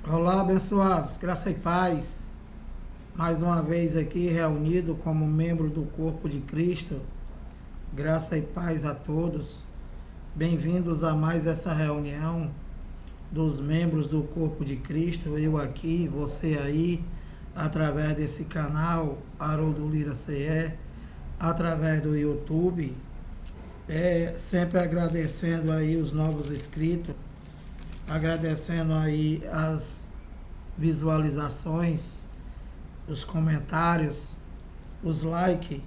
Olá, abençoados, graça e paz. Mais uma vez aqui reunido como membro do corpo de Cristo. Graça e paz a todos. Bem-vindos a mais essa reunião dos membros do corpo de Cristo. Eu aqui, você aí, através desse canal Haroldo Lira CE, através do YouTube. Sempre agradecendo aí os novos inscritos, agradecendo aí as visualizações, os comentários, os likes,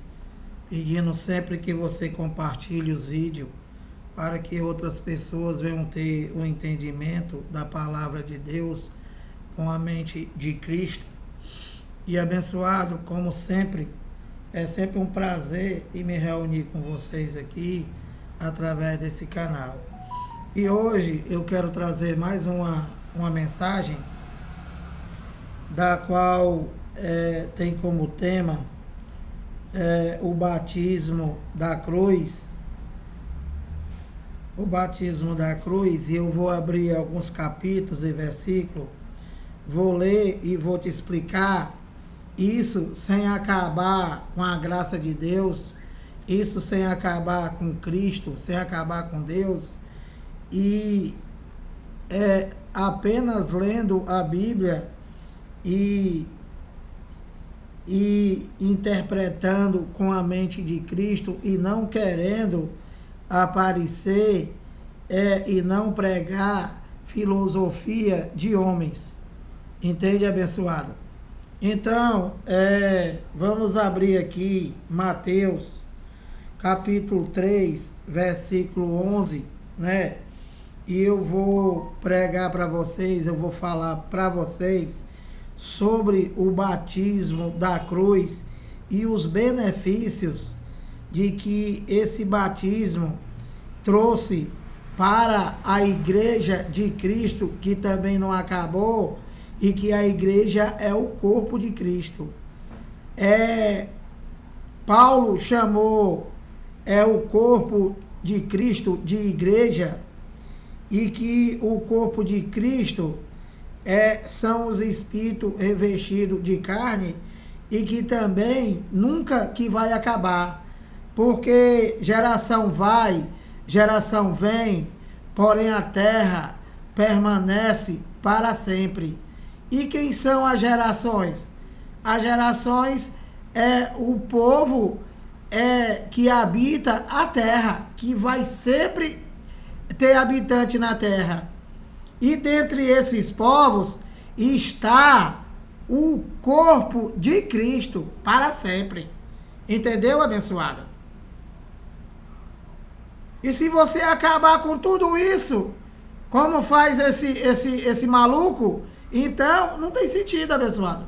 pedindo sempre que você compartilhe os vídeos para que outras pessoas venham ter o entendimento da palavra de Deus com a mente de Cristo. E abençoado, como sempre, é sempre um prazer em me reunir com vocês aqui através desse canal. E hoje eu quero trazer mais uma mensagem da qual tem como tema o batismo da cruz. O batismo da cruz, e eu vou abrir alguns capítulos e versículos, vou ler e vou te explicar isso sem acabar com a graça de Deus, isso sem acabar com Cristo, sem acabar com Deus, e apenas lendo a Bíblia e interpretando com a mente de Cristo e não querendo aparecer e não pregar filosofia de homens. Entende, abençoado? Então, vamos abrir aqui Mateus, capítulo 3, versículo 11, né? E eu vou pregar para vocês, eu vou falar para vocês sobre o batismo da cruz e os benefícios de que esse batismo trouxe para a igreja de Cristo, que também não acabou, e que a igreja é o corpo de Cristo. Paulo chamou o corpo de Cristo de igreja, e que o corpo de Cristo são os espíritos revestidos de carne, e que também nunca que vai acabar, porque geração vai, geração vem, porém a terra permanece para sempre. E quem são as gerações? As gerações é o povo que habita a terra, que vai sempre ter habitante na terra. E dentre esses povos está o corpo de Cristo para sempre. Entendeu, abençoado? E se você acabar com tudo isso, como faz esse maluco, então não tem sentido, abençoado.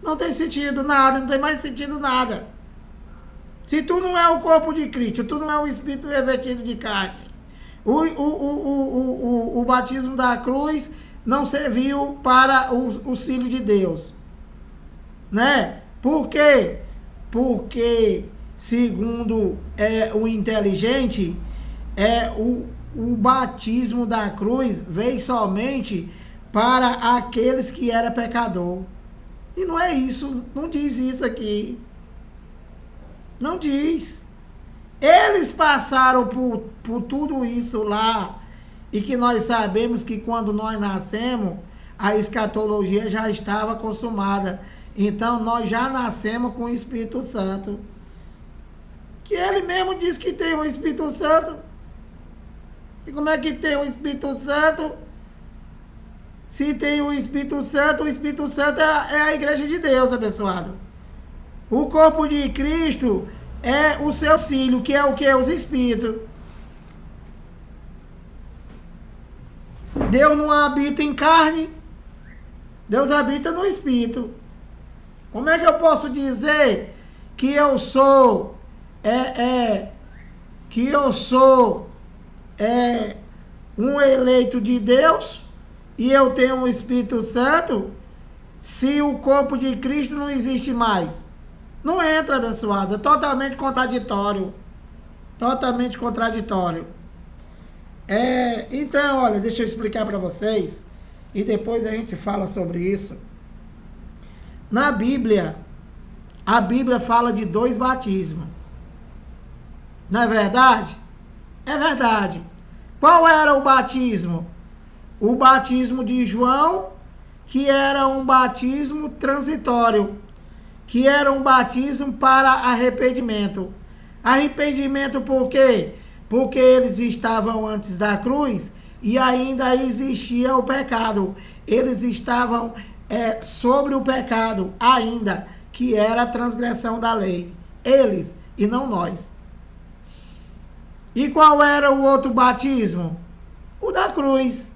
Não tem sentido nada, não tem mais sentido nada. Se tu não é o corpo de Cristo, tu não é o espírito revestido de carne, o batismo da cruz não serviu para os filhos de Deus, né? Por quê? Porque, segundo o inteligente, o batismo da cruz veio somente para aqueles que eram pecador. E não é isso, não diz isso aqui. Não diz. Eles passaram por tudo isso lá, e que nós sabemos que quando nós nascemos, a escatologia já estava consumada. Então nós já nascemos com o Espírito Santo. Que ele mesmo diz que tem o Espírito Santo. E como é que tem o Espírito Santo? Se tem o Espírito Santo é a igreja de Deus, abençoado. O corpo de Cristo é o seu filho, que é o que? Os espíritos. Deus não habita em carne, Deus habita no espírito. Como é que eu posso dizer que eu sou um eleito de Deus e eu tenho o Espírito Santo, se o corpo de Cristo não existe mais? Não entra, abençoado. É totalmente contraditório. Totalmente contraditório. Então, olha, deixa eu explicar para vocês e depois a gente fala sobre isso. Na Bíblia, a Bíblia fala de 2 batismos. Não é verdade? É verdade. Qual era o batismo? O batismo de João, que era um batismo transitório, que era um batismo para arrependimento. Arrependimento por quê? Porque eles estavam antes da cruz e ainda existia o pecado. Eles estavam sobre o pecado ainda, que era a transgressão da lei. Eles e não nós. E qual era o outro batismo? O da cruz.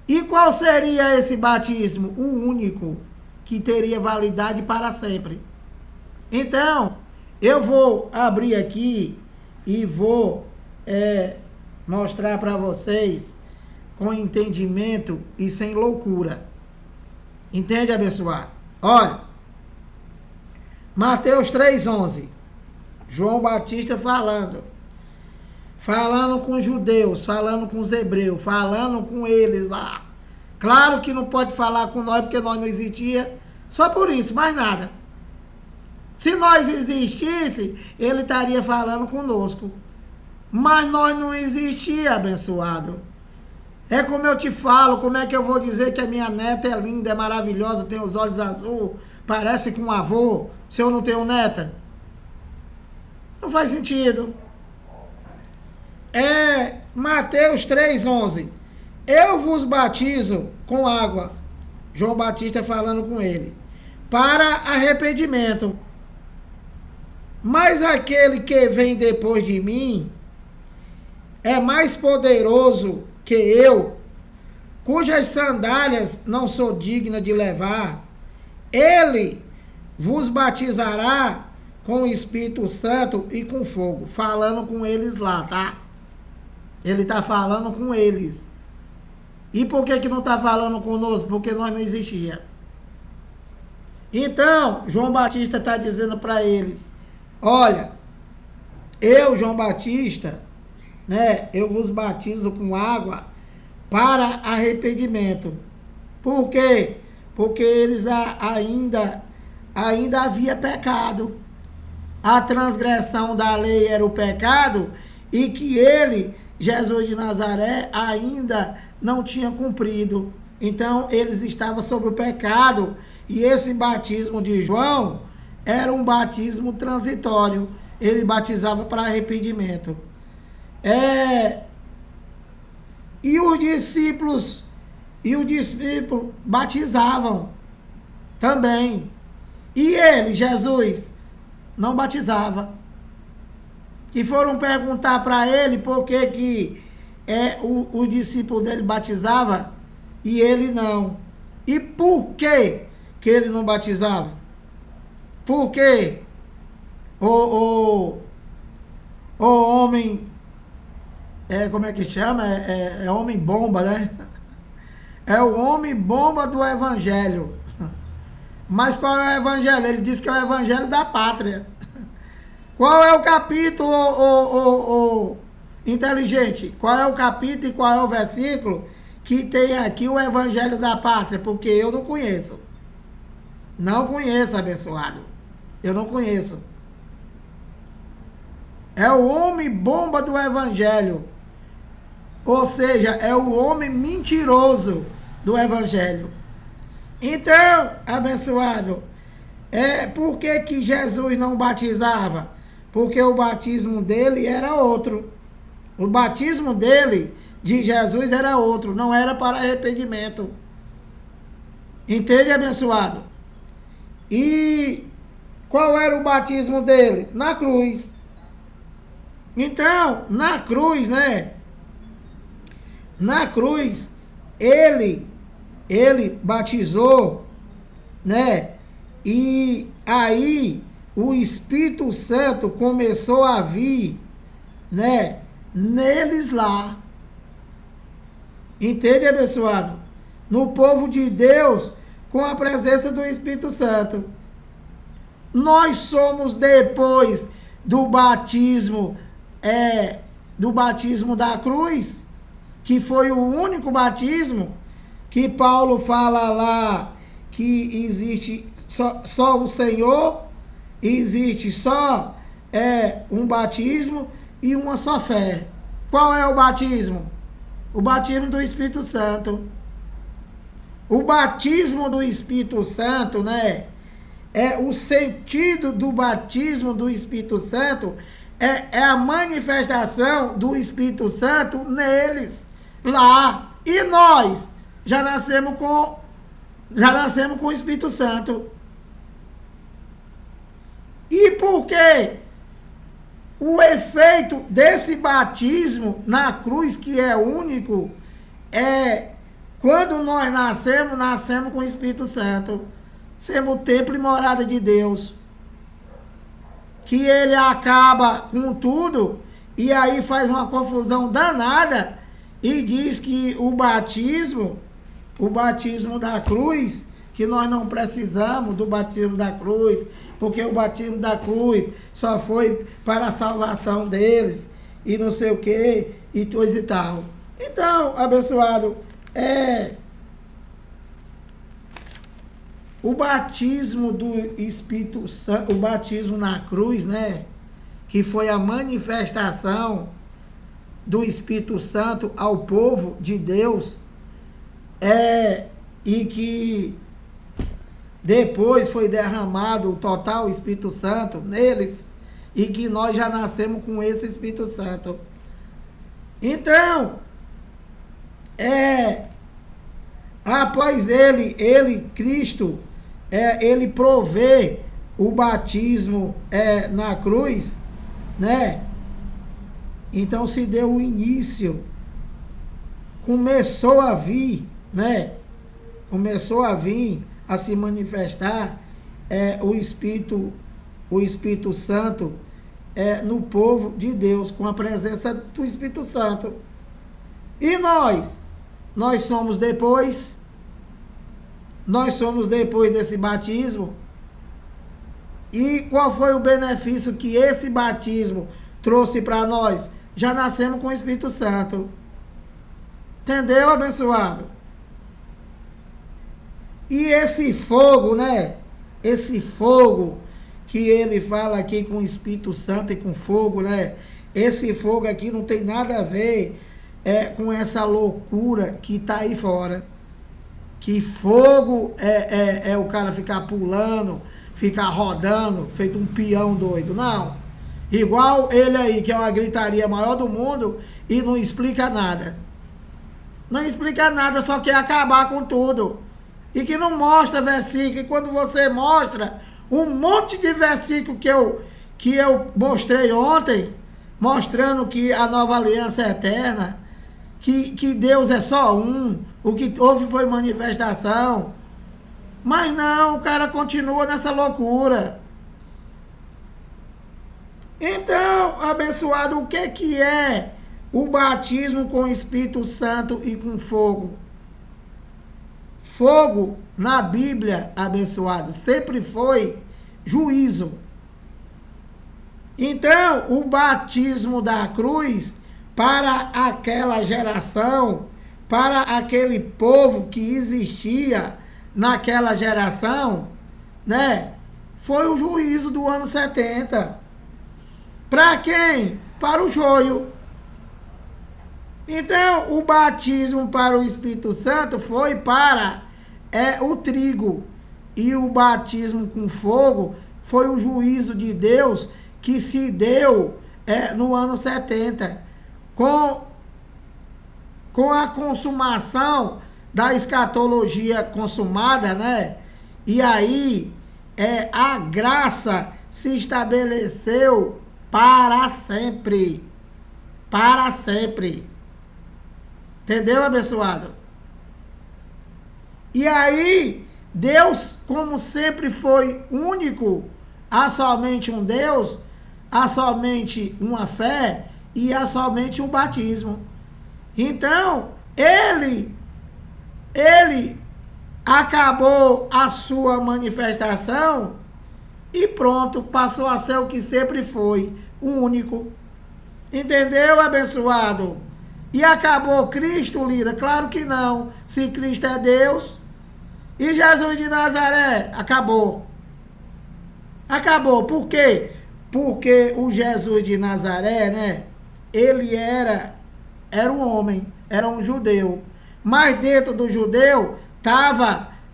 E qual seria esse batismo? O único, que teria validade para sempre. Então, eu vou abrir aqui e vou mostrar para vocês com entendimento e sem loucura. Entende, abençoado? Olha, Mateus 3,11. João Batista falando com os judeus, falando com os hebreus, falando com eles lá. Claro que não pode falar com nós, porque nós não existia, só por isso, mais nada. Se nós existisse, ele estaria falando conosco. Mas nós não existia, abençoado. É como eu te falo, como é que eu vou dizer que a minha neta é linda, é maravilhosa, tem os olhos azuis, parece com um avô, se eu não tenho neta? Não faz sentido. Mateus 3,11. Eu vos batizo com água. João Batista falando com ele. Para arrependimento. Mas aquele que vem depois de mim é mais poderoso que eu, cujas sandálias não sou digna de levar. Ele vos batizará com o Espírito Santo e com fogo. Falando com eles lá, tá? Ele está falando com eles. E por que não está falando conosco? Porque nós não existia. Então, João Batista está dizendo para eles, olha, eu, João Batista, eu vos batizo com água para arrependimento. Por quê? Porque eles ainda havia pecado. A transgressão da lei era o pecado e que ele, Jesus de Nazaré, ainda não tinha cumprido. Então, eles estavam sobre o pecado e esse batismo de João era um batismo transitório. Ele batizava para arrependimento. E os discípulos batizavam também. E ele, Jesus, não batizava. E foram perguntar para ele por que o discípulo dele batizava e ele não. E por que ele não batizava? Por quê? O homem, como é que chama? É homem bomba, né? É o homem bomba do evangelho. Mas qual é o evangelho? Ele diz que é o evangelho da pátria. Qual é o capítulo, inteligente? Qual é o capítulo e qual é o versículo que tem aqui o evangelho da pátria? Porque eu não conheço. Não conheço, abençoado. Eu não conheço. É o homem bomba do evangelho. Ou seja, é o homem mentiroso do evangelho. Então, abençoado, por que Jesus não batizava? Porque o batismo dele era outro. O batismo dele, de Jesus, era outro. Não era para arrependimento. Entende, abençoado? E qual era o batismo dele? Na cruz. Então, na cruz, Na cruz, ele batizou, E aí o Espírito Santo começou a vir, Neles lá. Entende, abençoado? No povo de Deus, com a presença do Espírito Santo. Nós somos depois do batismo da cruz, que foi o único batismo que Paulo fala lá que existe só um Senhor, existe só um batismo e uma só fé. Qual é o batismo? O batismo do Espírito Santo. O batismo do Espírito Santo, né? O sentido do batismo do Espírito Santo é a manifestação do Espírito Santo neles, lá. E nós já nascemos com o Espírito Santo. E por quê? O efeito desse batismo na cruz, que é único, quando nós nascemos com o Espírito Santo. Semos o templo e morada de Deus. Que ele acaba com tudo e aí faz uma confusão danada e diz que o batismo da cruz, que nós não precisamos do batismo da cruz, porque o batismo da cruz só foi para a salvação deles, e não sei o que, e coisa e tal. Então, abençoado, o batismo do Espírito Santo, o batismo na cruz, né? Que foi a manifestação do Espírito Santo ao povo de Deus, e que depois foi derramado o total Espírito Santo neles, e que nós já nascemos com esse Espírito Santo. Então, após Cristo, ele provê o batismo na cruz, né? Então se deu o início, começou a vir, né? Começou a vir, a se manifestar o Espírito Santo no povo de Deus, com a presença do Espírito Santo. E nós somos depois desse batismo. E qual foi o benefício que esse batismo trouxe para nós? Já nascemos com o Espírito Santo. Entendeu, abençoado? E esse fogo, né? Esse fogo que ele fala aqui com o Espírito Santo e com fogo, né? Esse fogo aqui não tem nada a ver com essa loucura que está aí fora. Que fogo é o cara ficar pulando, ficar rodando, feito um peão doido. Não. Igual ele aí, que é uma gritaria maior do mundo e não explica nada. Não explica nada, só quer acabar com tudo. E que não mostra versículo. E quando você mostra um monte de versículo que eu mostrei ontem, mostrando que a nova aliança é eterna, que Deus é só um, o que houve foi manifestação. Mas não, o cara continua nessa loucura. Então, abençoado, o que é o batismo com o Espírito Santo e com fogo? Fogo, na Bíblia, abençoado, sempre foi juízo. Então, o batismo da cruz, para aquela geração, para aquele povo que existia naquela geração, né? Foi o juízo do ano 70. Para quem? Para o joio. Então, o batismo para o Espírito Santo foi para o trigo. E o batismo com fogo foi o juízo de Deus que se deu no ano 70. Com a consumação da escatologia consumada, né? E aí a graça se estabeleceu para sempre. Para sempre. Entendeu, abençoado? E aí, Deus, como sempre foi único, há somente um Deus, há somente uma fé e há somente um batismo. Então, ele acabou a sua manifestação e pronto, passou a ser o que sempre foi, o único. Entendeu, abençoado? E acabou Cristo, Lira? Claro que não. Se Cristo é Deus. E Jesus de Nazaré? Acabou. Acabou. Por quê? Porque o Jesus de Nazaré, né? Ele era um homem, era um judeu. Mas dentro do judeu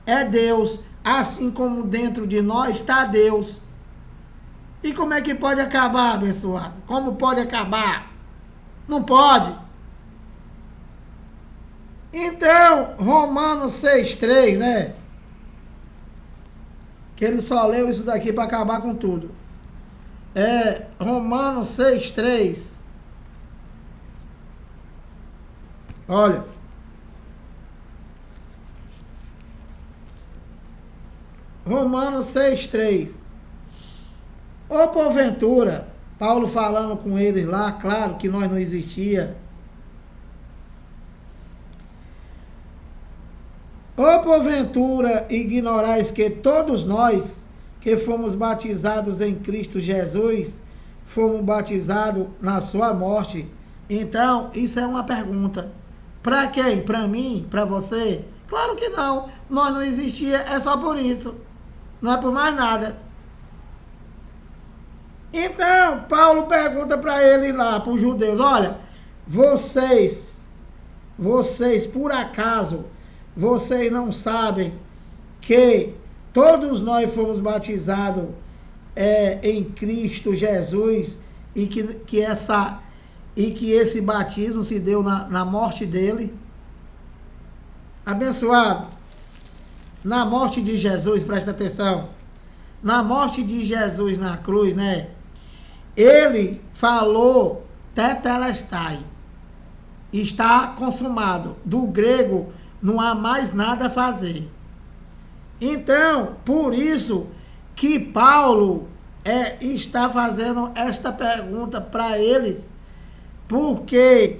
é Deus. Assim como dentro de nós está Deus. E como é que pode acabar, abençoado? Como pode acabar? Não pode. Então, Romanos 6,3, né? Que ele só leu isso daqui para acabar com tudo. Romanos 6,3. Olha. Romanos 6,3. Ou porventura, Paulo falando com eles lá, claro que nós não existia. Ou porventura ignorais que todos nós que fomos batizados em Cristo Jesus, fomos batizados na sua morte. Então, isso é uma pergunta. Para quem? Para mim? Para você? Claro que não. Nós não existia, é só por isso. Não é por mais nada. Então, Paulo pergunta para ele lá, para os judeus, olha, vocês por acaso, vocês não sabem que todos nós fomos batizados em Cristo Jesus e que esse batismo se deu na morte dele? Abençoado. Na morte de Jesus, presta atenção, na morte de Jesus na cruz, né? Ele falou tetelestai, está consumado. Do grego, não há mais nada a fazer. Então, por isso que Paulo está fazendo esta pergunta para eles, porque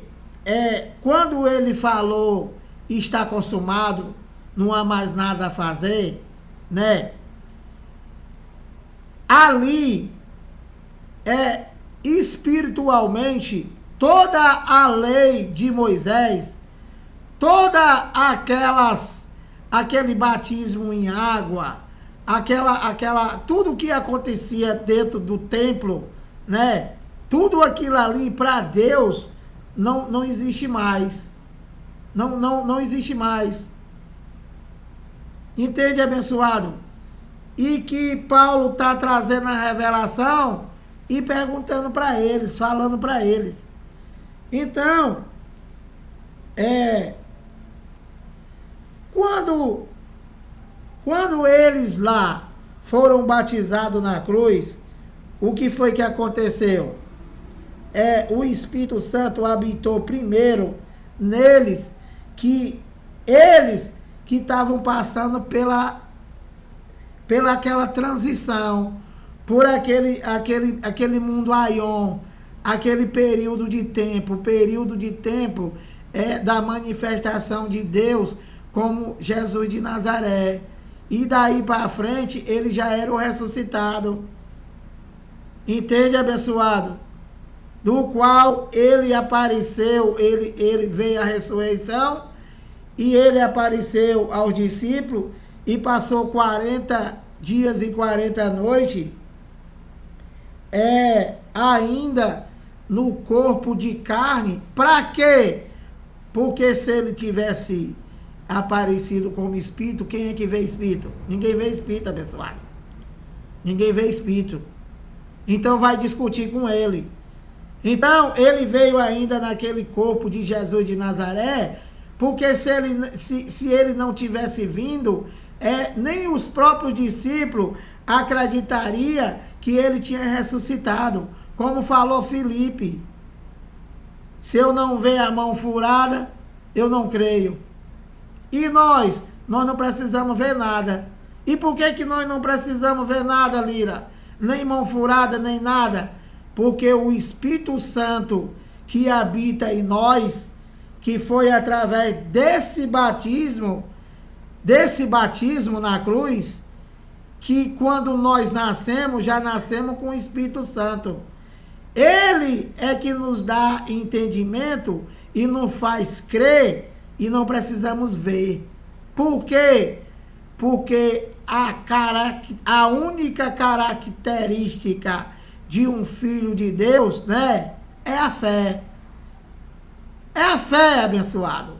quando ele falou está consumado, não há mais nada a fazer, né? Ali espiritualmente toda a lei de Moisés, aquele batismo em água, tudo que acontecia dentro do templo, né? Tudo aquilo ali para Deus não existe mais. Não existe mais. Entende, abençoado? E que Paulo está trazendo a revelação e perguntando para eles, falando para eles. Então, quando eles lá foram batizados na cruz, o que foi que aconteceu? O Espírito Santo habitou primeiro neles, que eles que estavam passando pela aquela transição, por aquele mundo aion, aquele período de tempo da manifestação de Deus como Jesus de Nazaré. E daí para frente, ele já era o ressuscitado. Entende, abençoado? Do qual ele apareceu, ele veio à ressurreição, e ele apareceu aos discípulos, e passou 40 dias e 40 noites, ainda no corpo de carne. Para quê? Porque se ele tivesse aparecido como espírito, quem é que vê espírito? Ninguém vê espírito, abençoado. Ninguém vê espírito. Então vai discutir com ele. Então ele veio ainda naquele corpo de Jesus de Nazaré, porque se ele não tivesse vindo, nem os próprios discípulos acreditariam que ele tinha ressuscitado, como falou Filipe. Se eu não ver a mão furada, eu não creio. E nós não precisamos ver nada. E por que nós não precisamos ver nada, Lira? Nem mão furada, nem nada. Porque o Espírito Santo que habita em nós, que foi através desse batismo na cruz, que quando nós nascemos, já nascemos com o Espírito Santo. Ele é que nos dá entendimento e nos faz crer e não precisamos ver. Por quê? Porque a única característica de um filho de Deus, né, é a fé. É a fé, abençoado.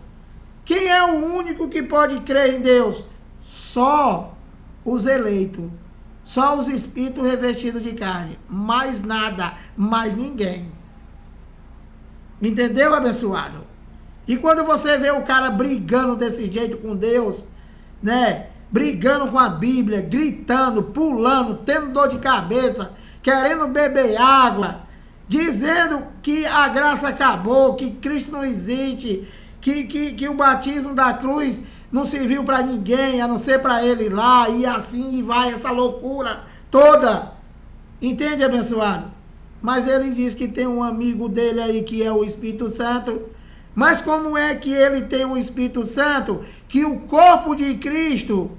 Quem é o único que pode crer em Deus? Só os eleitos. Só os espíritos revestidos de carne. Mais nada, mais ninguém. Entendeu, abençoado? E quando você vê o cara brigando desse jeito com Deus, né? Brigando com a Bíblia, gritando, pulando, tendo dor de cabeça, querendo beber água, dizendo que a graça acabou, que Cristo não existe, que o batismo da cruz não serviu para ninguém, a não ser para ele lá, e assim vai essa loucura toda. Entende, abençoado? Mas ele diz que tem um amigo dele aí que é o Espírito Santo. Mas como é que ele tem o Espírito Santo? Que o corpo de Cristo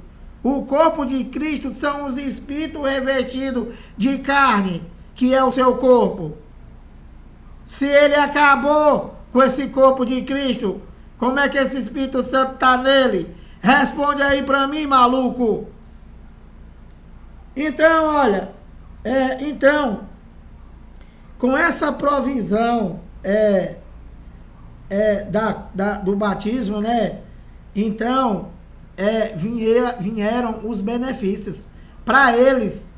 são os espíritos revestidos de carne, que é o seu corpo. Se ele acabou com esse corpo de Cristo, como é que esse Espírito Santo está nele? Responde aí para mim, maluco. Então, olha, com essa provisão do batismo, né? Então, vieram os benefícios para eles.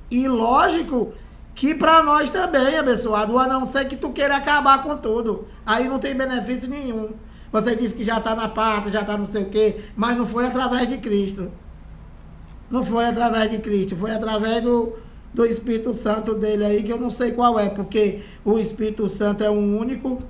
E lógico que para nós também, abençoado, a não ser que tu queira acabar com tudo. Aí não tem benefício nenhum. Você disse que já está na pátria, já está não sei o quê, mas não foi através de Cristo. Não foi através de Cristo, foi através do Espírito Santo dele aí, que eu não sei qual é, porque o Espírito Santo é um único.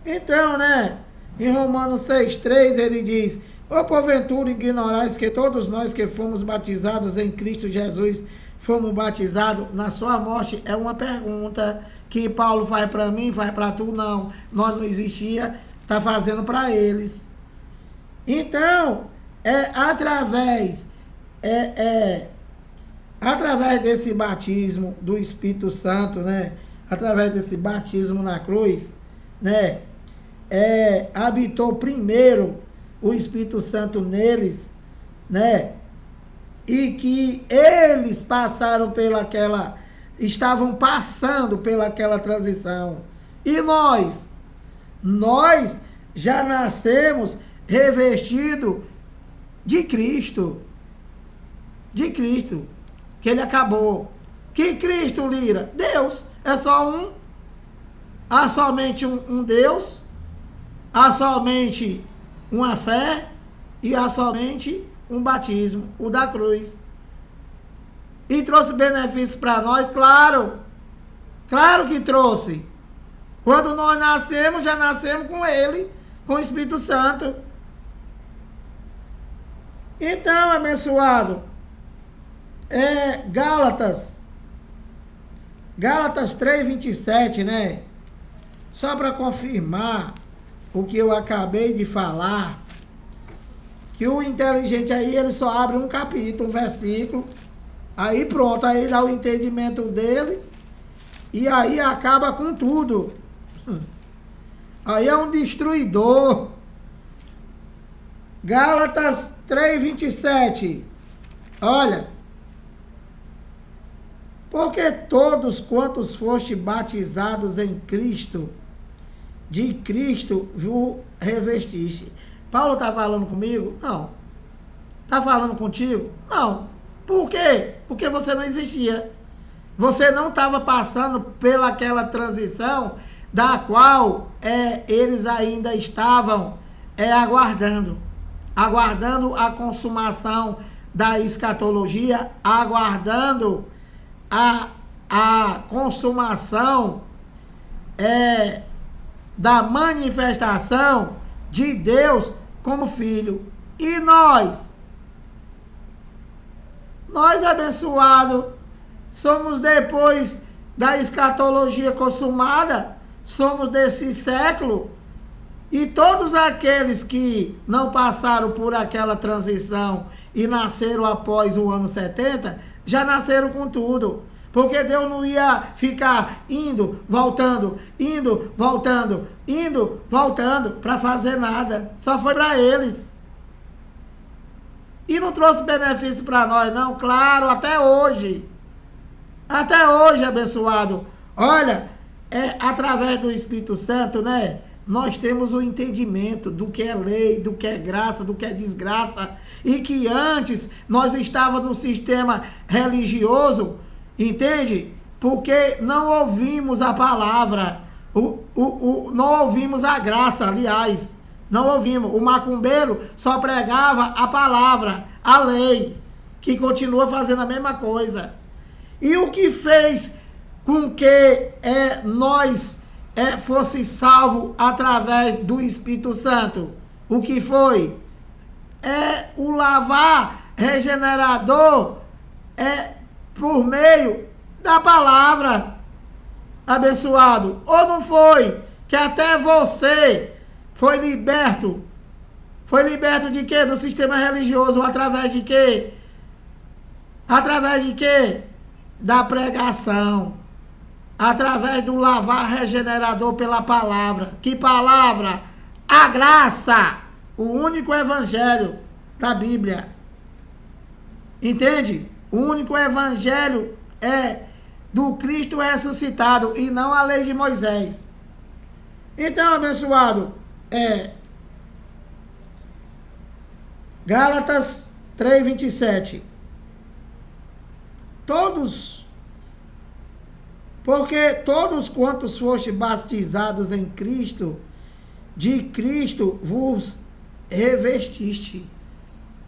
Então, né, em Romanos 6,3 ele diz: ou porventura ignorais que todos nós que fomos batizados em Cristo Jesus, fomos batizados na sua morte? É uma pergunta que Paulo faz para mim, faz para tu, não. Nós não existia, está fazendo para eles. Então, através desse batismo do Espírito Santo, né? Através desse batismo na cruz, né? Habitou primeiro o Espírito Santo neles, né? E que eles estavam passando pelaquela transição. E nós já nascemos revestidos de Cristo. De Cristo. Que ele acabou. Que Cristo, Lira? Deus. É só um. Há somente um Deus. Há somente uma fé. E há somente um batismo, o da cruz. E trouxe benefícios para nós, claro. Claro que trouxe. Quando nós nascemos, já nascemos com ele, com o Espírito Santo. Então, abençoado, Gálatas 3:27, né? Só para confirmar o que eu acabei de falar, que o inteligente aí, ele só abre um capítulo, um versículo, aí pronto, aí dá o entendimento dele, e aí acaba com tudo. Aí é um destruidor. Gálatas 3:27. Olha. Porque todos quantos foste batizados em Cristo, de Cristo vos revestiste. Paulo está falando comigo? Não. Está falando contigo? Não. Por quê? Porque você não existia. Você não estava passando pelaquela transição da qual eles ainda estavam aguardando. Aguardando a consumação da escatologia, aguardando a consumação da manifestação de Deus como filho. E nós abençoados, somos depois da escatologia consumada, somos desse século, e todos aqueles que não passaram por aquela transição e nasceram após o ano 70, já nasceram com tudo. Porque Deus não ia ficar indo, voltando, para fazer nada. Só foi para eles. E não trouxe benefício para nós, não. Claro, até hoje. Até hoje, abençoado. Olha, através do Espírito Santo, né? Nós temos o entendimento do que é lei, do que é graça, do que é desgraça. E que antes nós estávamos no sistema religioso, entende? Porque não ouvimos a palavra, não ouvimos a graça, aliás. Não ouvimos. O macumbeiro só pregava a palavra, a lei, que continua fazendo a mesma coisa. E o que fez com que nós fosse salvo através do Espírito Santo? O que foi? O lavar regenerador por meio da palavra, abençoado. Ou não foi? Que até você foi liberto. Foi liberto de quê? Do sistema religioso. Através de quê? Através de quê? Da pregação. Através do lavar regenerador pela palavra. Que palavra? A graça. O único evangelho da Bíblia. Entende? O único evangelho é do Cristo ressuscitado e não a lei de Moisés. Então, abençoado, Gálatas 3:27. Porque todos quantos foste batizados em Cristo, de Cristo vos revestiste.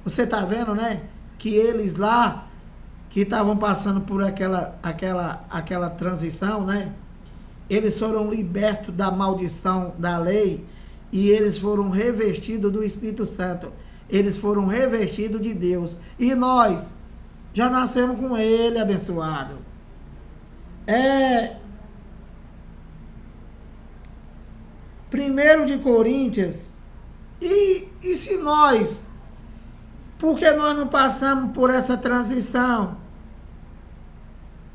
Você está vendo, né? Que eles lá, que estavam passando por aquela transição, né? Eles foram libertos da maldição da lei e eles foram revestidos do Espírito Santo. Eles foram revestidos de Deus. E nós já nascemos com Ele, abençoado. 1 de Coríntios. E se nós, porque nós não passamos por essa transição?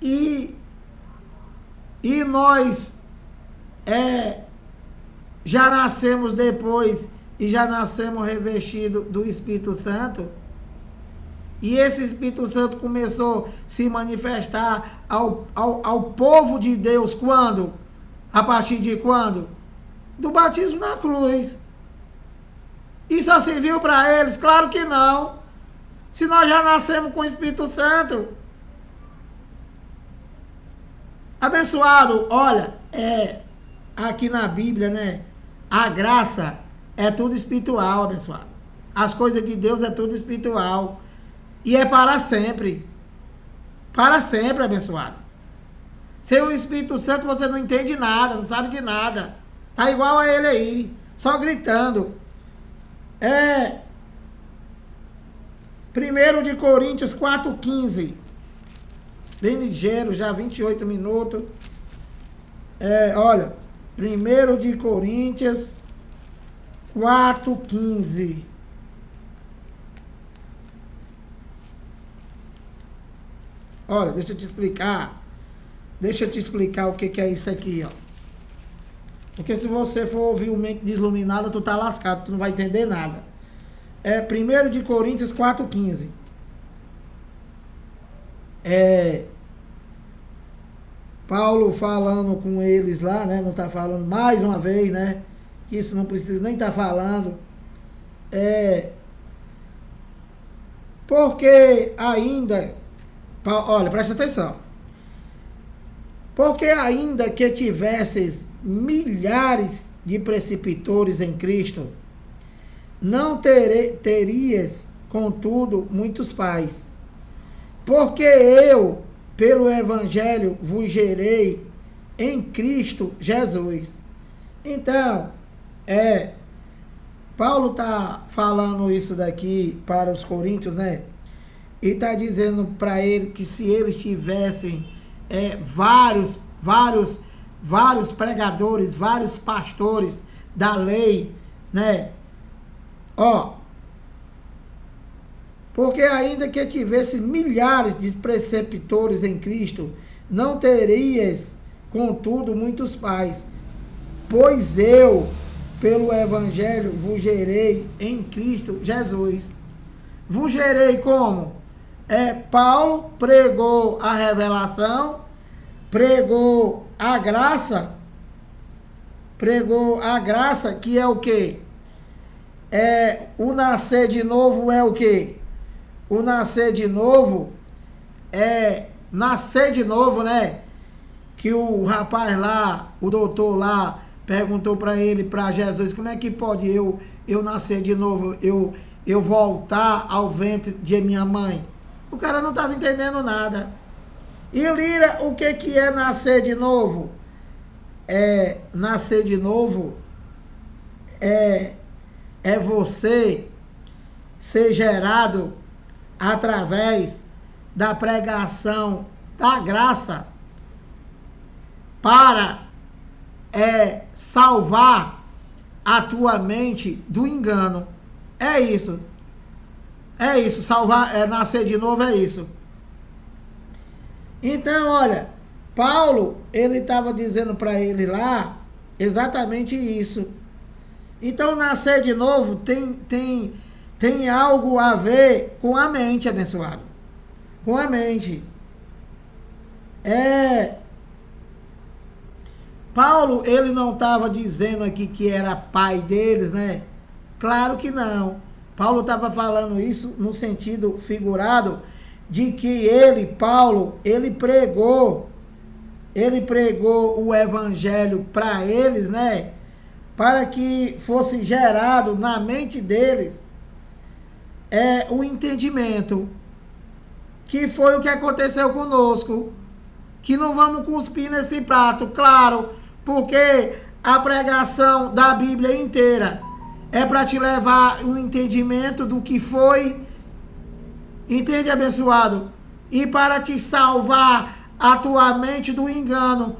E nós já nascemos depois e já nascemos revestidos do Espírito Santo. E esse Espírito Santo começou a se manifestar ao povo de Deus quando? A partir de quando? Do batismo na cruz. E só serviu para eles? Claro que não. Se nós já nascemos com o Espírito Santo. Abençoado, olha, aqui na Bíblia, né? A graça é tudo espiritual, abençoado. As coisas de Deus é tudo espiritual. E é para sempre. Para sempre, abençoado. Sem o Espírito Santo você não entende nada, não sabe de nada. Tá igual a ele aí, só gritando. 1 de Coríntios 4:15. Bem ligeiro, já 28 minutos. Olha, 1 de Coríntios 4:15. Olha, deixa eu te explicar. Deixa eu te explicar o que é isso aqui, ó. Porque se você for ouvir o mente desilluminada, tu tá lascado, tu não vai entender nada. 1 de Coríntios 4:15. Paulo falando com eles lá, né? Não tá falando mais uma vez, né? Isso não precisa nem estar falando. Porque ainda... Olha, presta atenção. Porque ainda que tivesses milhares de preceptores em Cristo, não terias, contudo, muitos pais. Porque eu, pelo Evangelho, vos gerei em Cristo Jesus. Então, Paulo está falando isso daqui para os coríntios, né? E está dizendo para ele que se eles tivessem vários pregadores, vários pastores da lei, né? Porque ainda que tivesse milhares de preceptores em Cristo, não terias, contudo, muitos pais, pois eu, pelo Evangelho, vos gerei em Cristo Jesus. Vos gerei como? Paulo pregou a revelação, pregou a graça, que é o quê? O nascer de novo é o quê? O nascer de novo nascer de novo, né? Que o rapaz lá, o doutor lá, perguntou para ele, para Jesus, como é que pode eu nascer de novo, eu voltar ao ventre de minha mãe? O cara não estava entendendo nada. E Lira, o que é nascer de novo? Nascer de novo é você ser gerado através da pregação da graça para salvar a tua mente do engano. É isso. Salvar, nascer de novo é isso. Então, olha, Paulo, ele estava dizendo para ele lá exatamente isso. Então, nascer de novo tem algo a ver com a mente, abençoado. Com a mente. Paulo, ele não estava dizendo aqui que era pai deles, né? Claro que não. Paulo estava falando isso no sentido figurado de que Paulo, ele pregou o evangelho para eles, né? Para que fosse gerado na mente deles o entendimento, que foi o que aconteceu conosco, que não vamos cuspir nesse prato, claro, porque a pregação da Bíblia inteira é para te levar o entendimento do que foi, entende, abençoado? E para te salvar a tua mente do engano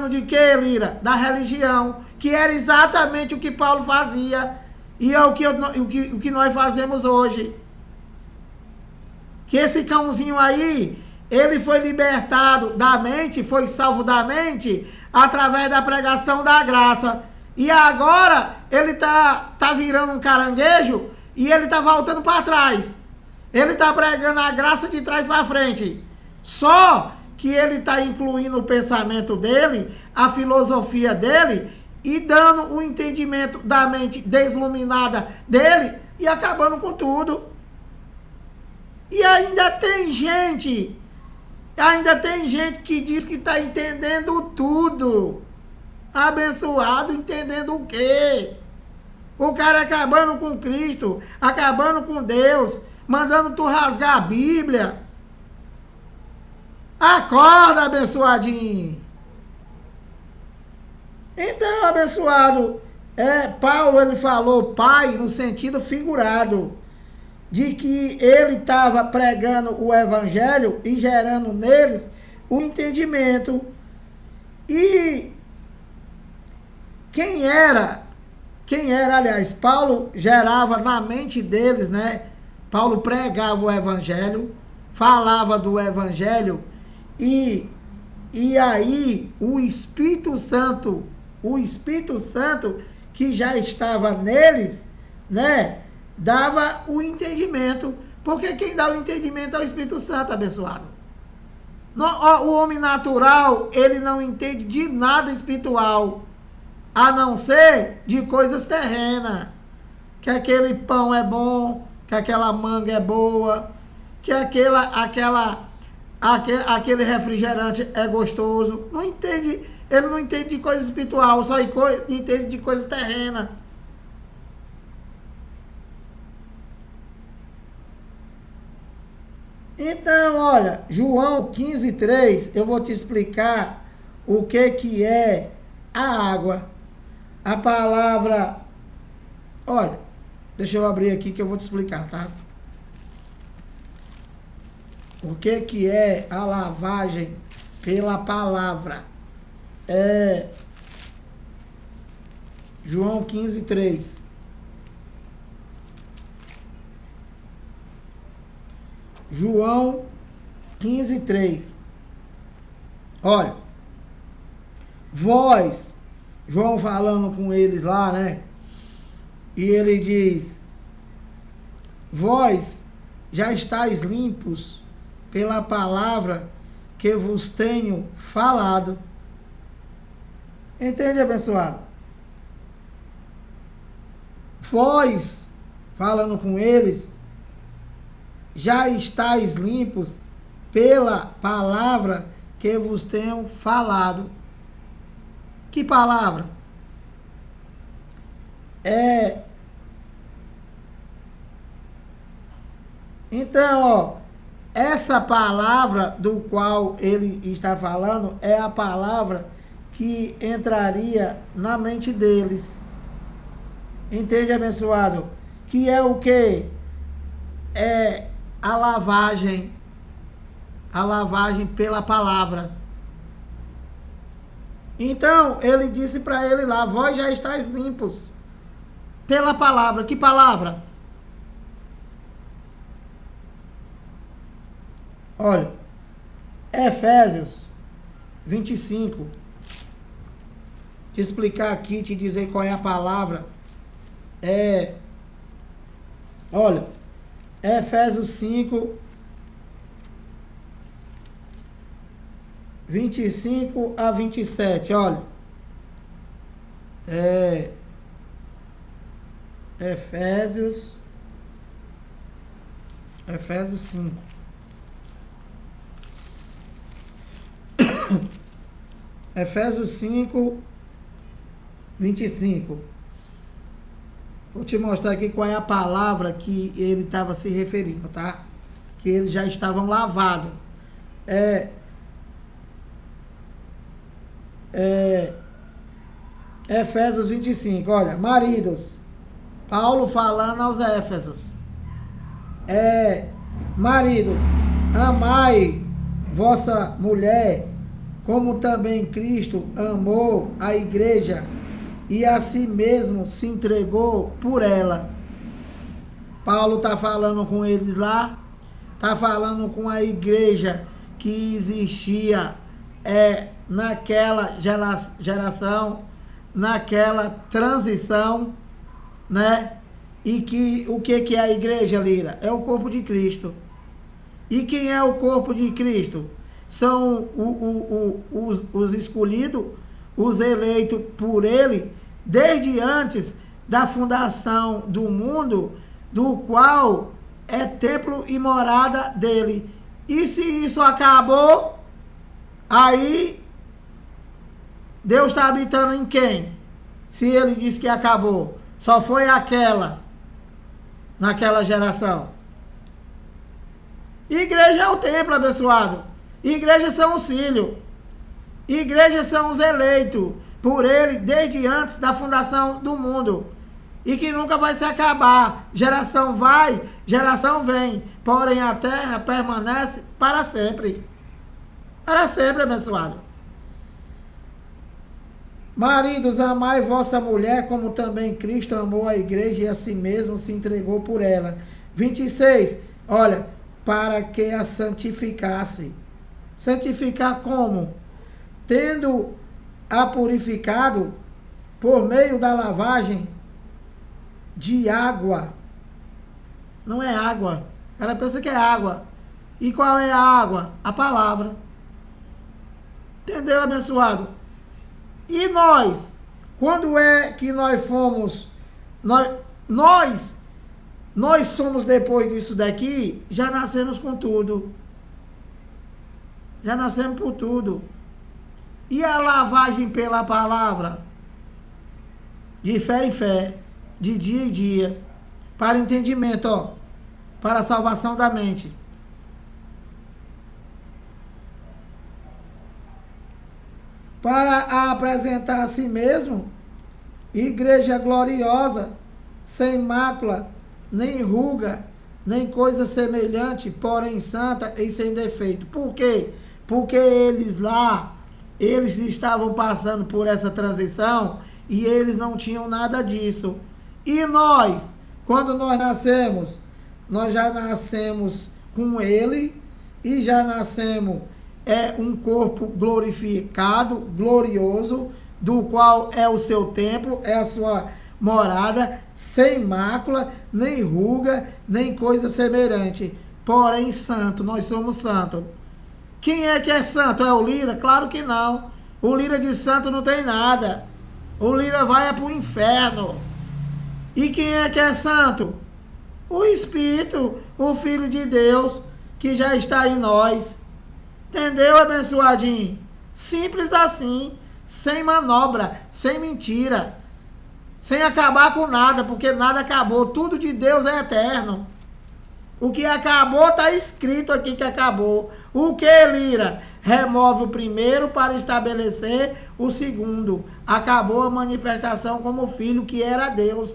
de quê, Lira? Da religião, que era exatamente o que Paulo fazia, e é o que nós fazemos hoje. Que esse cãozinho aí, ele foi libertado da mente, foi salvo da mente, através da pregação da graça. E agora, ele tá virando um caranguejo, e ele tá voltando para trás. Ele tá pregando a graça de trás para frente. Só que ele tá incluindo o pensamento dele, a filosofia dele, e dando o entendimento da mente desluminada dele, e acabando com tudo. E ainda tem gente que diz que está entendendo tudo. Abençoado, entendendo o quê? O cara acabando com Cristo, acabando com Deus, mandando tu rasgar a Bíblia. Acorda, abençoadinho. Então, abençoado, Paulo, ele falou pai no sentido figurado, de que ele estava pregando o evangelho e gerando neles o entendimento. E quem era, aliás, Paulo gerava na mente deles, né? Paulo pregava o evangelho, falava do evangelho, e aí o Espírito Santo que já estava neles, né? Dava o entendimento, porque quem dá o entendimento é o Espírito Santo, abençoado. O homem natural, ele não entende de nada espiritual, a não ser de coisas terrenas, que aquele pão é bom, que aquela manga é boa, que aquele refrigerante é gostoso. Não entende, ele não entende de coisa espiritual, só entende de coisa terrena. Então, olha, João 15:3, eu vou te explicar o que é a água. A palavra, olha, deixa eu abrir aqui que eu vou te explicar, tá? O que é a lavagem pela palavra? João 15:3. João 15:3. Olha, vós, João falando com eles lá, né? E ele diz: vós já estáis limpos pela palavra que vos tenho falado. Entende, abençoado? Vós, falando com eles, já estáis limpos pela palavra que vos tenho falado. Que palavra? Então, ó, essa palavra do qual ele está falando é a palavra que entraria na mente deles. Entende, abençoado? Que é o quê? É a lavagem pela palavra. Então, ele disse para ele lá: vós já estáis limpos pela palavra. Que palavra? Olha, Efésios 25. Te explicar aqui, te dizer qual é a palavra. Olha, Efésios 5, 25 a 27, olha. Efésios 5. Efésios 5, 25. Vou te mostrar aqui qual é a palavra que ele estava se referindo, tá? Que eles já estavam lavados. Efésios 25, olha, maridos, Paulo falando aos Éfesos, maridos, amai vossa mulher, como também Cristo amou a igreja e a si mesmo se entregou por ela. Paulo está falando com eles lá, está falando com a igreja que existia naquela geração, naquela transição, né? E que o que é a igreja, Lira? É o corpo de Cristo. E quem é o corpo de Cristo? São os escolhidos, os eleitos por ele, desde antes da fundação do mundo, do qual é templo e morada dele. E se isso acabou, aí Deus está habitando em quem? Se ele disse que acabou, só foi naquela geração. Igreja é o templo, abençoado. Igreja são os filhos. Igreja são os eleitos por ele desde antes da fundação do mundo. E que nunca vai se acabar. Geração vai, geração vem. Porém a terra permanece para sempre. Para sempre, abençoado. Maridos, amai vossa mulher, como também Cristo amou a igreja e a si mesmo se entregou por ela. 26, olha, para que a santificasse. Santificar como? Tendo-a purificado por meio da lavagem de água. Não é água. Ela pensa que é água. E qual é a água? A palavra. Entendeu, abençoado? E nós? Quando é que nós fomos... Nós somos, depois disso daqui, já nascemos com tudo. Já nascemos por tudo. E a lavagem pela palavra? De fé em fé, de dia em dia, para entendimento, ó, para a salvação da mente. Para apresentar a si mesmo, igreja gloriosa, sem mácula, nem ruga, nem coisa semelhante, porém santa e sem defeito. Por quê? Porque eles estavam passando por essa transição e eles não tinham nada disso. E nós, quando nós nascemos, nós já nascemos com ele e já nascemos é um corpo glorificado, glorioso, do qual é o seu templo, é a sua morada, sem mácula, nem ruga, nem coisa semelhante. Porém, santo, nós somos santos. Quem é que é santo? É o Lira? Claro que não. O Lira de santo não tem nada. O Lira vai para o inferno. E quem é que é santo? O Espírito, o Filho de Deus, que já está em nós. Entendeu, abençoadinho? Simples assim, sem manobra, sem mentira, sem acabar com nada, porque nada acabou. Tudo de Deus é eterno. O que acabou está escrito aqui que acabou. O que, Lira? Remove o primeiro para estabelecer o segundo. Acabou a manifestação como filho que era Deus.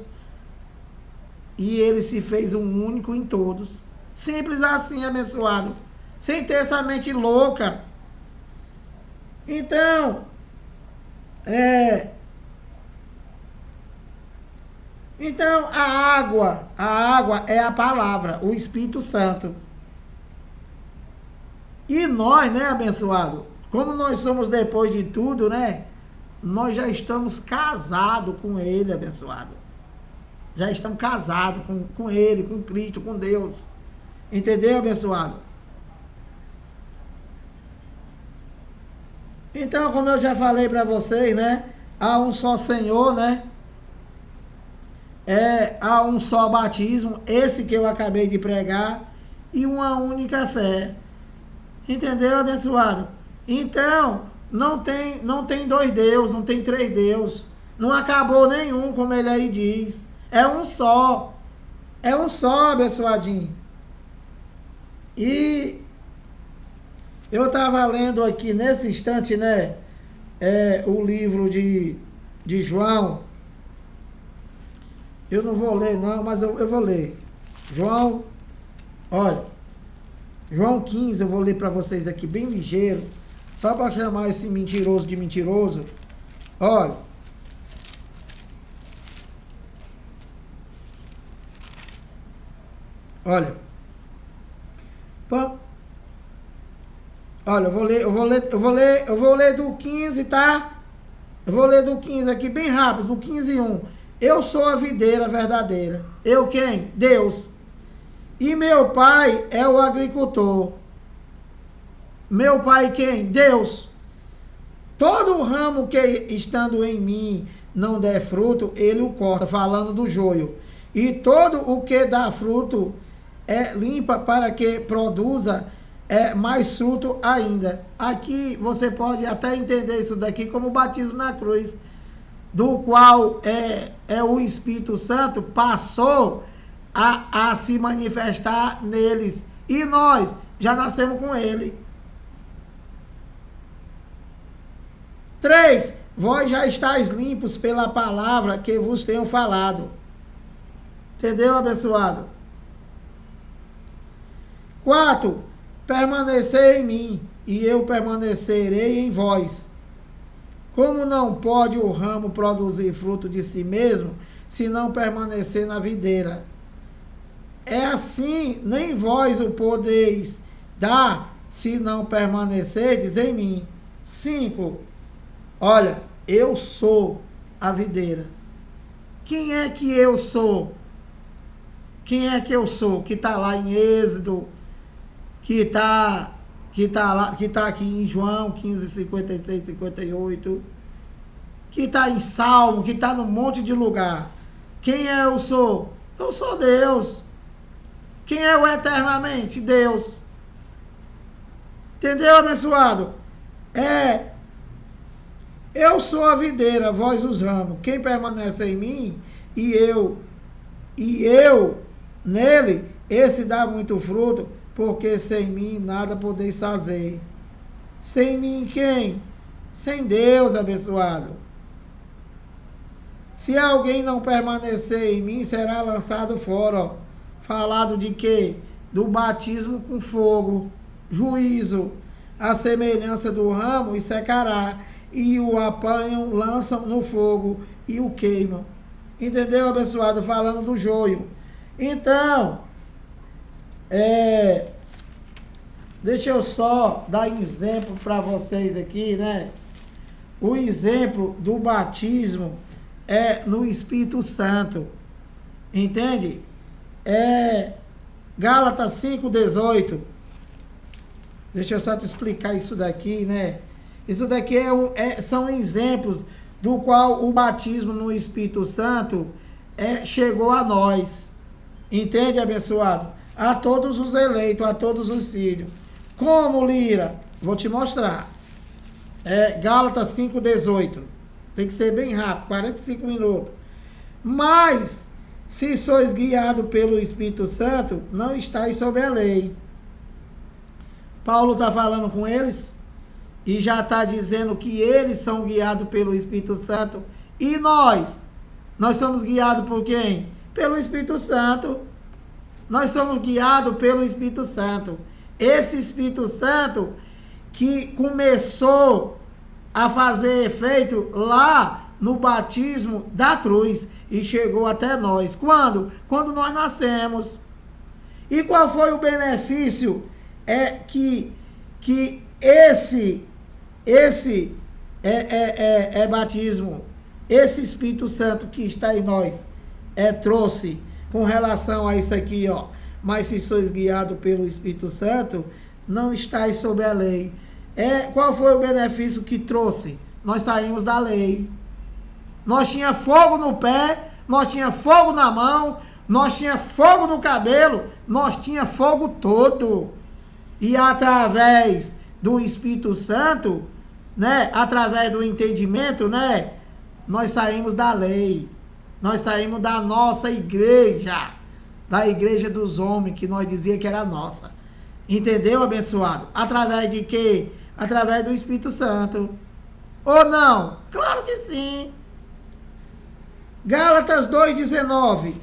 E ele se fez um único em todos. Simples assim, abençoado. Sem ter essa mente louca. Então, a água é a palavra, o Espírito Santo. E nós, né, abençoado, como nós somos depois de tudo, né, nós já estamos casados com ele, abençoado. Já estamos casados com ele, com Cristo, com Deus. Entendeu, abençoado? Então, como eu já falei para vocês, né, há um só Senhor, né? Há um só batismo, esse que eu acabei de pregar, e uma única fé. Entendeu, abençoado? Então, não tem dois deuses, não tem três deuses. Não acabou nenhum, como ele aí diz. É um só. É um só, abençoadinho. E eu estava lendo aqui nesse instante, né? O livro de João. Eu não vou ler não, mas eu vou ler. João, olha, João 15, eu vou ler para vocês aqui bem ligeiro, só para chamar esse mentiroso de mentiroso. Olha. Olha. Olha, eu vou ler do 15, tá? Eu vou ler do 15 aqui bem rápido, do 15:1. Eu sou a videira verdadeira. Eu quem? Deus. E meu pai é o agricultor. Meu pai quem? Deus. Todo ramo que estando em mim não der fruto, ele o corta, falando do joio. E todo o que dá fruto limpa para que produza mais fruto ainda. Aqui você pode até entender isso daqui como o batismo na cruz, do qual o Espírito Santo passou a se manifestar neles. E nós já nascemos com ele. 3. Vós já estáis limpos pela palavra que vos tenho falado. Entendeu, abençoado? 4. Permanecei em mim, e eu permanecerei em vós. Como não pode o ramo produzir fruto de si mesmo, se não permanecer na videira? É assim, nem vós o podeis dar, se não permanecerdes em mim. 5. Olha, eu sou a videira. Quem é que eu sou? Quem é que eu sou? Que está lá em Êxodo, que está aqui em João 15, 56, 58, que está em Salmo, que está num monte de lugar. Quem eu sou? Eu sou Deus. Quem é o eternamente? Deus. Entendeu, abençoado? Eu sou a videira, vós os ramos. Quem permanece em mim e eu nele, esse dá muito fruto, porque sem mim nada podeis fazer. Sem mim quem? Sem Deus, abençoado. Se alguém não permanecer em mim, será lançado fora. Ó. Falado de quê? Do batismo com fogo, juízo, a semelhança do ramo, e secará. E o apanham, lançam no fogo e o queimam. Entendeu, abençoado? Falando do joio. Então, Deixa eu só dar exemplo para vocês aqui, né? O exemplo do batismo é no Espírito Santo. Entende? Gálatas 5:18. Deixa eu só te explicar isso daqui, né? Isso daqui são exemplos do qual o batismo no Espírito Santo chegou a nós. Entende, abençoado? A todos os eleitos, a todos os filhos. Como, Lira? Vou te mostrar. Gálatas 5:18. Tem que ser bem rápido, 45 minutos. Mas, se sois guiados pelo Espírito Santo, não estáis sob a lei. Paulo está falando com eles e já está dizendo que eles são guiados pelo Espírito Santo. E nós somos guiados por quem? Pelo Espírito Santo. Nós somos guiados pelo Espírito Santo. Esse Espírito Santo que começou a fazer efeito lá no batismo da cruz e chegou até nós. Quando? Quando nós nascemos. E qual foi o benefício que esse batismo, esse Espírito Santo que está em nós, trouxe com relação a isso aqui, ó. Mas se sois guiados pelo Espírito Santo, não estáis sobre a lei. Qual foi o benefício que trouxe? Nós saímos da lei. Nós tinha fogo no pé, nós tinha fogo na mão, nós tinha fogo no cabelo, nós tinha fogo todo. E através do Espírito Santo, né, através do entendimento, né, nós saímos da lei. Nós saímos da nossa igreja, da igreja dos homens, que nós dizia que era nossa. Entendeu, abençoado? Através de quê? Através do Espírito Santo. Ou não? Claro que sim. Gálatas 2:19.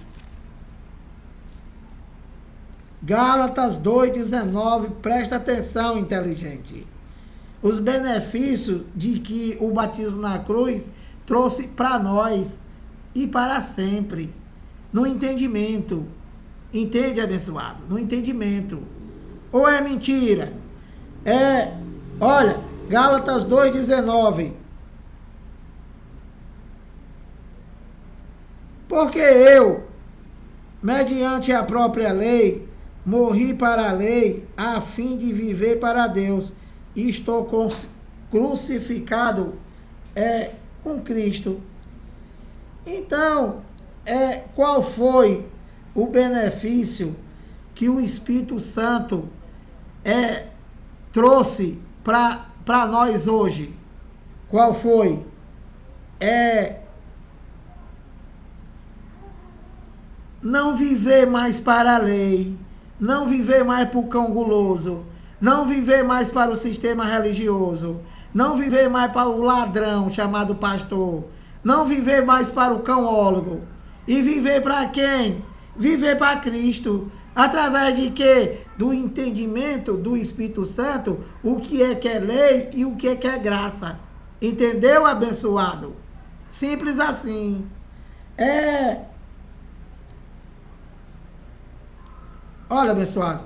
Gálatas 2:19, presta atenção, inteligente. Os benefícios de que o batismo na cruz trouxe para nós e para sempre. No entendimento. Entende, abençoado? No entendimento. Ou é mentira? Olha, Gálatas 2:19. Porque eu, mediante a própria lei, morri para a lei, a fim de viver para Deus. E estou crucificado com Cristo. Então, qual foi o benefício que o Espírito Santo trouxe para nós hoje? Qual foi? Não viver mais para a lei, não viver mais para o cão guloso, não viver mais para o sistema religioso, não viver mais para o ladrão chamado pastor, não viver mais para o cãólogo. E viver para quem? Viver para Cristo. Através de quê? Do entendimento do Espírito Santo, o que é lei e o que é graça. Entendeu, abençoado? Simples assim. Olha, abençoado,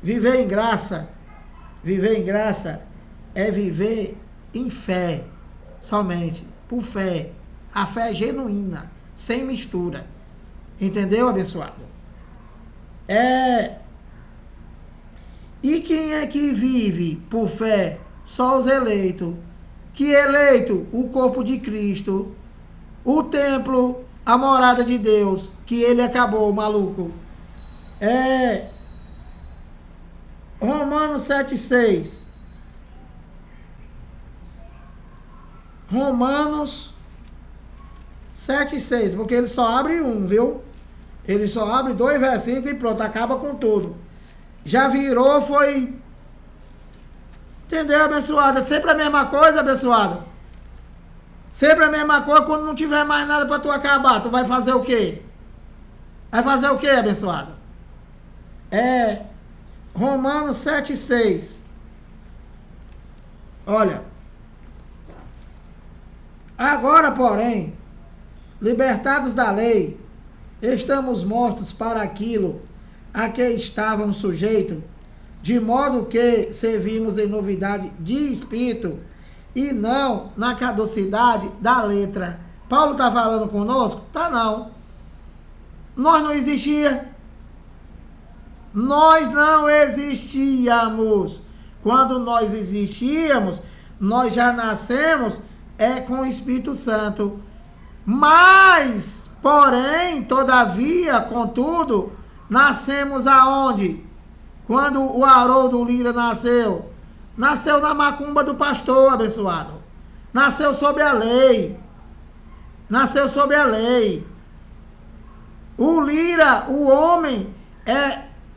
viver em graça é viver em fé, somente, por fé. A fé genuína, sem mistura. Entendeu, abençoado? E quem é que vive por fé? Só os eleitos. Que eleito? O corpo de Cristo. O templo, a morada de Deus, que ele acabou, maluco. Romanos 7:6. Romanos 7:6, porque ele só abre um, viu? Ele só abre 2 versículos e pronto, acaba com tudo. Já virou, foi... Entendeu, abençoado? É sempre a mesma coisa, abençoado. Sempre a mesma coisa. Quando não tiver mais nada para tu acabar, tu vai fazer o quê? Vai fazer o quê, abençoado? Romanos 7:6. Olha. Agora, porém, libertados da lei, estamos mortos para aquilo a que estávamos sujeitos, de modo que servimos em novidade de espírito e não na caducidade da letra. Paulo está falando conosco? Tá não. Nós não existia. Nós não existíamos. Quando nós existíamos, nós já nascemos com o Espírito Santo. Mas, porém, todavia, contudo, nascemos aonde? Quando o Haroldo Lira nasceu? Nasceu na macumba do pastor, abençoado. Nasceu sob a lei. Nasceu sob a lei. O Lira, o homem,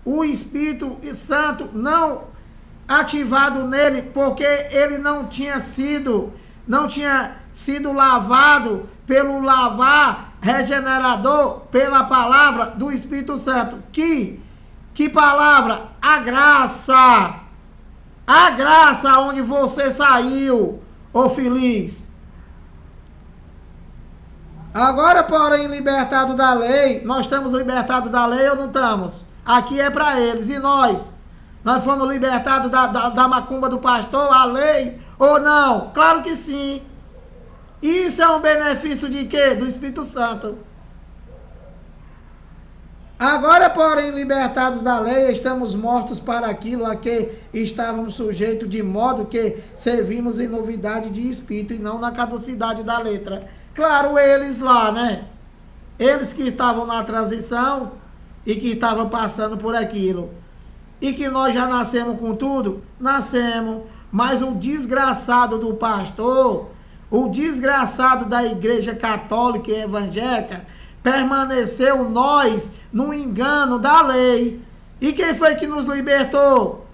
o Espírito Santo não ativado nele, porque ele não tinha sido lavado pelo lavar regenerador pela palavra do Espírito Santo. Que palavra? A graça. A graça onde você saiu, ô feliz. Agora, porém, libertado da lei, nós estamos libertados da lei ou não estamos? Aqui é para eles. E nós? Nós fomos libertados da macumba do pastor, a lei, ou não? Claro que sim. Isso é um benefício de quê? Do Espírito Santo. Agora, porém, libertados da lei, estamos mortos para aquilo a que estávamos sujeitos, de modo que servimos em novidade de espírito e não na caducidade da letra. Claro, eles lá, né? Eles que estavam na transição e que estavam passando por aquilo. E que nós já nascemos com tudo? Nascemos. Mas o desgraçado do pastor, o desgraçado da igreja católica e evangélica, permaneceu nós no engano da lei. E quem foi que nos libertou?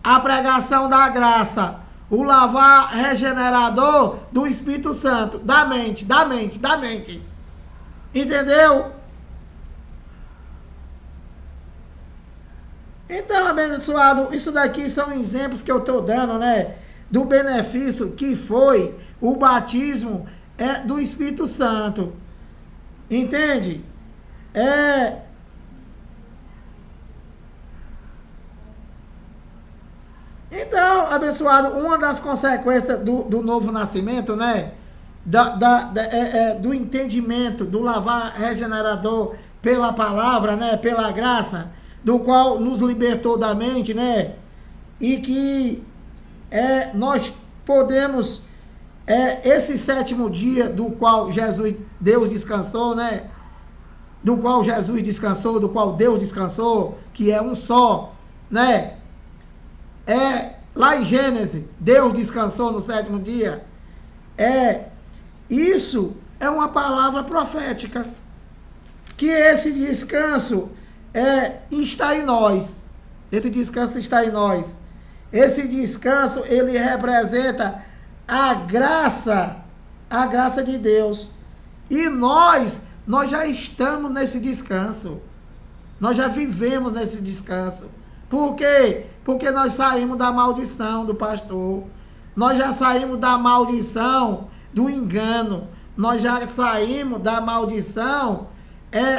A pregação da graça. O lavar regenerador do Espírito Santo. Da mente. Entendeu? Então, abençoado, isso daqui são exemplos que eu estou dando, né? Do benefício que foi o batismo do Espírito Santo. Entende? Então, abençoado, uma das consequências do novo nascimento, né? Do entendimento, do lavar regenerador pela palavra, né? Pela graça, do qual nos libertou da mente, né? E que nós podemos, esse sétimo dia do qual Deus descansou, né? Do qual Jesus descansou, do qual Deus descansou, que é um só, né? Lá em Gênesis, Deus descansou no sétimo dia. Isso é uma palavra profética. Que esse descanso está em nós. Esse descanso está em nós. Esse descanso, ele representa a graça de Deus. E nós já estamos nesse descanso. Nós já vivemos nesse descanso. Por quê? Porque nós saímos da maldição do pastor. Nós já saímos da maldição do engano. Nós já saímos da maldição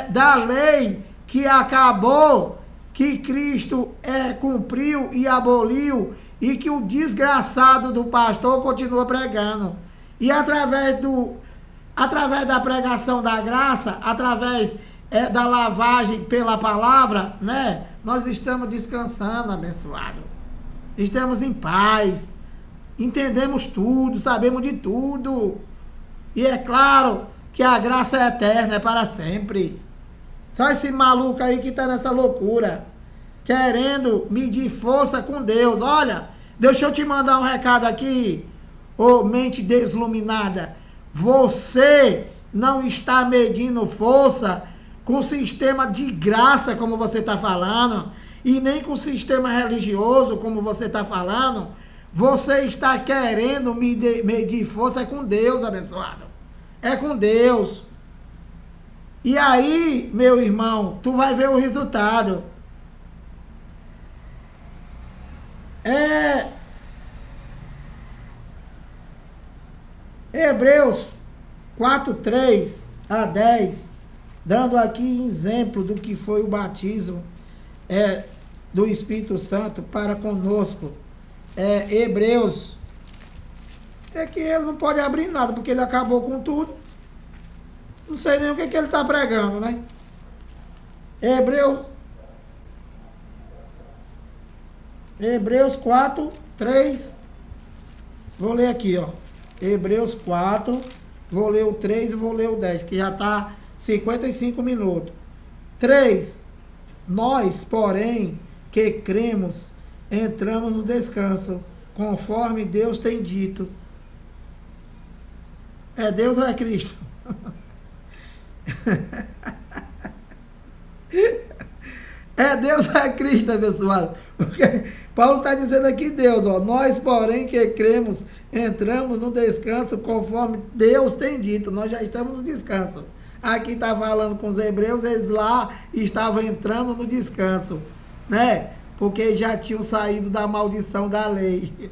da lei que acabou, que Cristo cumpriu e aboliu, e que o desgraçado do pastor continua pregando. E através da pregação da graça, através da lavagem pela palavra, né? Nós estamos descansando, abençoado. Estamos em paz. Entendemos tudo, sabemos de tudo. E é claro que a graça é eterna, é para sempre. Só esse maluco aí que está nessa loucura, querendo medir força com Deus. Olha, deixa eu te mandar um recado aqui, ô mente desluminada. Você não está medindo força com o sistema de graça, como você está falando, e nem com o sistema religioso, como você está falando. Você está querendo medir força com Deus, abençoado. É com Deus. E aí, meu irmão, tu vai ver o resultado. Hebreus 4:3 a 10, dando aqui exemplo do que foi o batismo do Espírito Santo para conosco. Hebreus. É que ele não pode abrir nada, porque ele acabou com tudo. Não sei nem o que ele está pregando, né? Hebreus 4, 3. Vou ler aqui, ó. Hebreus 4, vou ler o 3 e vou ler o 10, que já está 55 minutos. 3. Nós, porém, que cremos, entramos no descanso, conforme Deus tem dito. É Deus ou é Cristo? É Deus ou é Cristo, abençoado? Porque Paulo está dizendo aqui Deus, ó. Nós, porém, que cremos, entramos no descanso conforme Deus tem dito. Nós já estamos no descanso. Aqui está falando com os hebreus, eles lá estavam entrando no descanso, né? Porque já tinham saído da maldição da lei.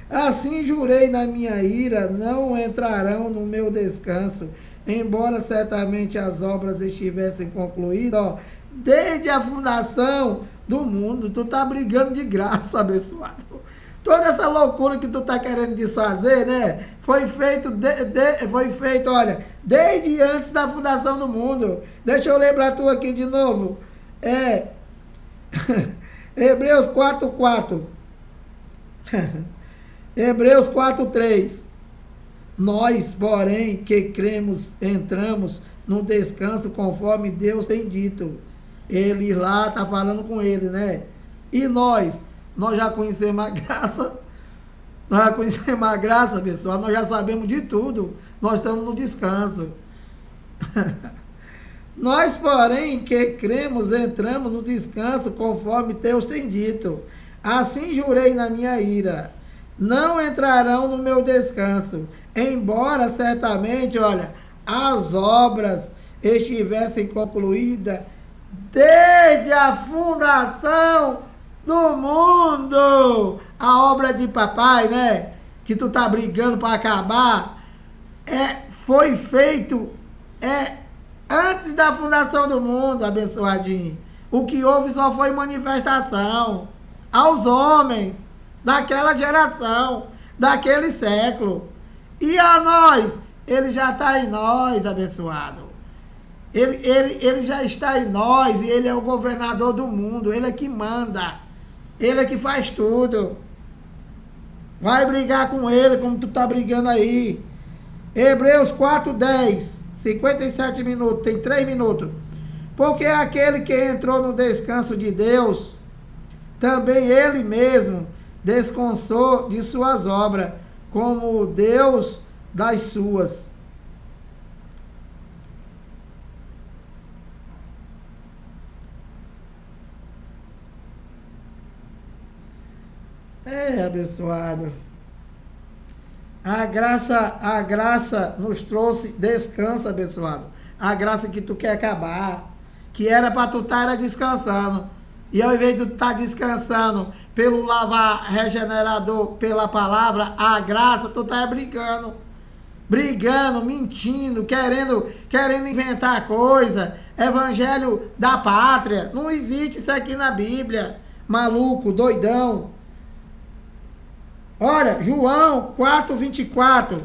Assim jurei na minha ira, não entrarão no meu descanso, embora certamente as obras estivessem concluídas, ó, desde a fundação do mundo. Tu tá brigando de graça, abençoado. Toda essa loucura que tu tá querendo desfazer, né? Foi feito, olha, desde antes da fundação do mundo. Deixa eu ler para tu aqui de novo. Hebreus 4:4. Hebreus 4:3. Nós, porém, que cremos, entramos no descanso conforme Deus tem dito. Ele lá está falando com ele, né? E nós já conhecemos a graça. Nós já conhecemos a graça, pessoal. Nós já sabemos de tudo. Nós estamos no descanso. Nós, porém, que cremos, entramos no descanso conforme Deus tem dito. Assim jurei na minha ira, não entrarão no meu descanso, embora certamente, olha, as obras estivessem concluídas desde a fundação do mundo. A obra de papai, né, que tu tá brigando para acabar, foi feito antes da fundação do mundo, abençoadinho. O que houve só foi manifestação aos homens daquela geração, daquele século. E a nós, ele já está em nós, abençoado. Ele já está em nós e ele é o governador do mundo. Ele é que manda. Ele é que faz tudo. Vai brigar com ele como tu tá brigando aí. Hebreus 4:10. 57 minutos, tem 3 minutos. Porque aquele que entrou no descanso de Deus, também ele mesmo descansou de suas obras, como o Deus das suas. Abençoado. A graça nos trouxe descanso, abençoado. A graça que tu quer acabar, que era para tu estar descansando. E ao invés de tu estar descansando pelo lavar regenerador, pela palavra, a graça, tu tá brigando, mentindo, querendo inventar coisa. Evangelho da pátria. Não existe isso aqui na Bíblia. Maluco, doidão. Olha, João 4:24.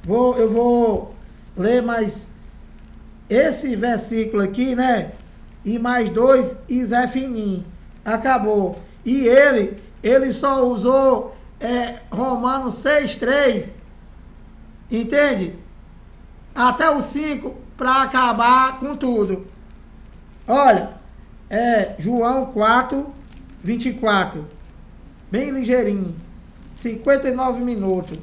Eu vou ler mais esse versículo aqui, né? E mais 2, e Zé Fininho. Acabou. E ele só usou Romanos 6:3. Entende? Até o 5 para acabar com tudo. Olha, João 4:24. Bem ligeirinho. 59 minutos.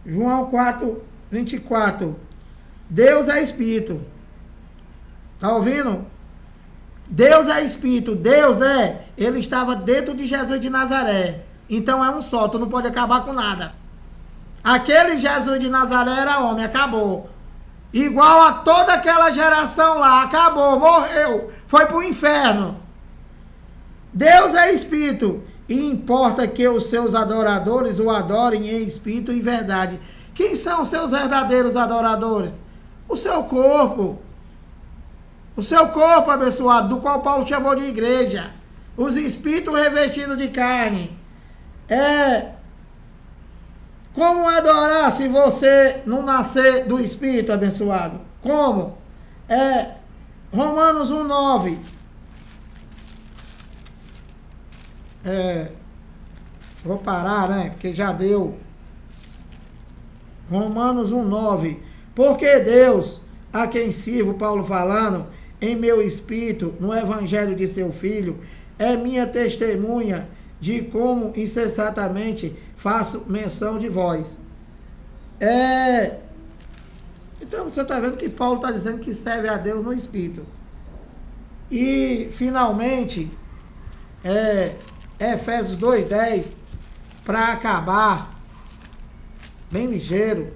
João 4:24. Deus é Espírito. Tá ouvindo? Deus é Espírito. Deus, né? Ele estava dentro de Jesus de Nazaré. Então é um só. Tu não pode acabar com nada. Aquele Jesus de Nazaré era homem. Acabou. Igual a toda aquela geração lá. Acabou. Morreu. Foi para o inferno. Deus é Espírito. E importa que os seus adoradores o adorem em espírito e em verdade. Quem são os seus verdadeiros adoradores? O seu corpo. O seu corpo abençoado, do qual Paulo chamou de igreja. Os espíritos revestidos de carne. Como adorar se você não nascer do Espírito abençoado? Como? Romanos 1,9. Vou parar, né? Porque já deu. Romanos 1,9. Porque Deus, a quem sirvo, Paulo falando, em meu espírito, no evangelho de seu Filho, é minha testemunha de como incessantemente faço menção de vós. Então você está vendo que Paulo está dizendo que serve a Deus no Espírito. E finalmente, Efésios 2,10, para acabar, bem ligeiro,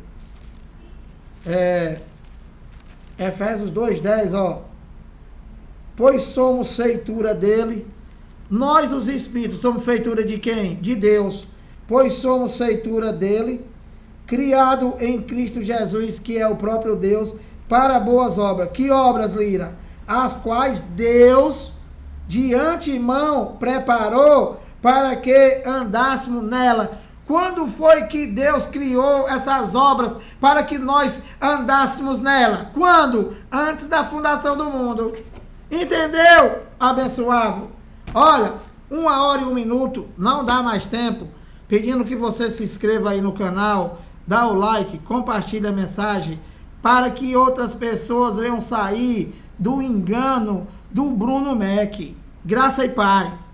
Efésios 2,10, ó. Pois somos feitura dele. Nós, os espíritos, somos feitura de quem? De Deus. Pois somos feitura dele, criado em Cristo Jesus, que é o próprio Deus, para boas obras. Que obras, Lira? As quais Deus de antemão preparou para que andássemos nela. Quando foi que Deus criou essas obras para que nós andássemos nela? Quando? Antes da fundação do mundo. Entendeu, abençoado? Olha, 1h01, não dá mais tempo. Pedindo que você se inscreva aí no canal, dá o like, compartilhe a mensagem, para que outras pessoas venham sair do engano do Bruno Mac. Graça e paz.